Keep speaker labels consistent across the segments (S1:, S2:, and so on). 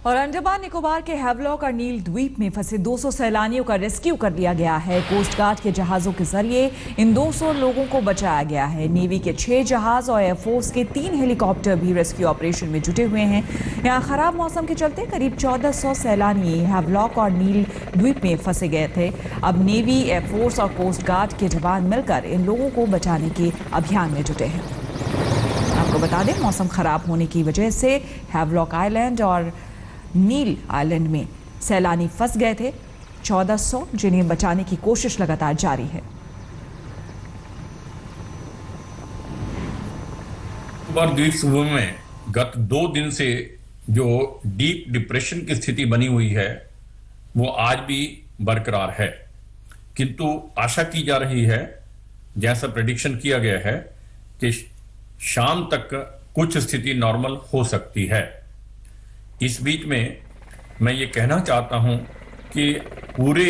S1: और अंडमान निकोबार के हैवलॉक और नील द्वीप में फंसे 200 सैलानियों का रेस्क्यू कर लिया गया है। कोस्ट गार्ड के जहाजों के जरिए इन 200 लोगों को बचाया गया है। नेवी के 6 जहाज और एयरफोर्स के 3 हेलीकॉप्टर भी रेस्क्यू ऑपरेशन में जुटे हुए हैं। यहाँ खराब मौसम के चलते करीब 1400 सैलानी हैवलॉक और नील द्वीप में फंसे गए थे। अब नेवी, एयरफोर्स और कोस्ट गार्ड के जवान मिलकर इन लोगों को बचाने के अभियान में जुटे हैं। आपको बता दें, मौसम खराब होने की वजह से हैवलॉक आइलैंड और नील आइलैंड में सैलानी फंस गए थे। 1400 जिन्हें बचाने की कोशिश लगातार जारी है।
S2: द्वीप समूह में गत 2 दिन से जो डीप डिप्रेशन की स्थिति बनी हुई है वो आज भी बरकरार है, किंतु आशा की जा रही है, जैसा प्रेडिक्शन किया गया है, कि शाम तक कुछ स्थिति नॉर्मल हो सकती है। इस बीच में मैं ये कहना चाहता हूं कि पूरे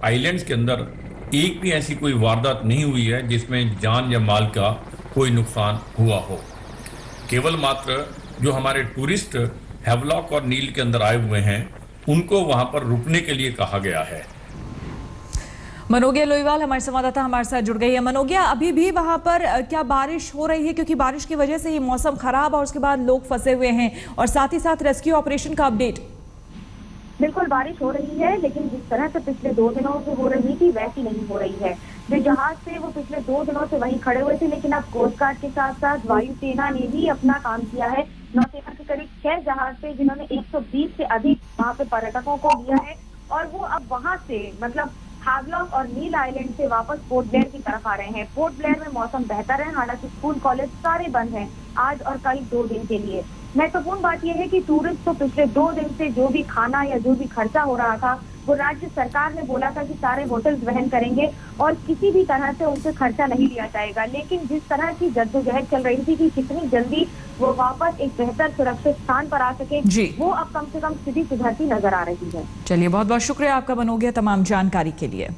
S2: आइलैंड्स के अंदर एक भी ऐसी कोई वारदात नहीं हुई है जिसमें जान या माल का कोई नुकसान हुआ हो। केवल मात्र जो हमारे टूरिस्ट हैवलॉक और नील के अंदर आए हुए हैं उनको वहां पर रुकने के लिए कहा गया है।
S1: मनोगिया लोईवाल हमारे संवाददाता हमारे साथ जुड़ गई है। मनोगिया, अभी भी वहां पर क्या बारिश हो रही है? क्योंकि बारिश की वजह से ही मौसम खराब और उसके बाद लोग फंसे हुए हैं, और साथ ही साथ रेस्क्यू ऑपरेशन का अपडेट।
S3: बिल्कुल बारिश हो रही है, लेकिन जिस तरह से पिछले 2 दिनों से हो रही थी वैसी नहीं हो रही है। जो जहाज थे वो पिछले 2 दिनों से वहीं खड़े हुए थे, लेकिन अब कोस्ट गार्ड के साथ साथ वायुसेना ने भी अपना काम किया है। नौसेना के करीब 6 जहाज थे जिन्होंने 120 से अधिक वहाँ पे पर्यटकों को लिया है, और वो अब वहाँ से मतलब हैवलॉक और नील आइलैंड से वापस पोर्ट ब्लेयर की तरफ आ रहे हैं। पोर्ट ब्लेयर में मौसम बेहतर है, हालांकि स्कूल कॉलेज सारे बंद हैं आज और कल 2 दिन के लिए। महत्वपूर्ण बात यह है कि टूरिस्ट को पिछले 2 दिन से जो भी खाना या जो भी खर्चा हो रहा था वो राज्य सरकार ने बोला था कि सारे होटल्स वहन करेंगे और किसी भी तरह से उनसे खर्चा नहीं लिया जाएगा। लेकिन जिस तरह की जद्दोजहद चल रही थी कि कितनी जल्दी वो वापस एक बेहतर सुरक्षित स्थान पर आ सके, वो अब कम से कम स्थिति सुधरती नजर आ रही है।
S1: चलिए, बहुत बहुत शुक्रिया आपका मनोगिया तमाम जानकारी के लिए।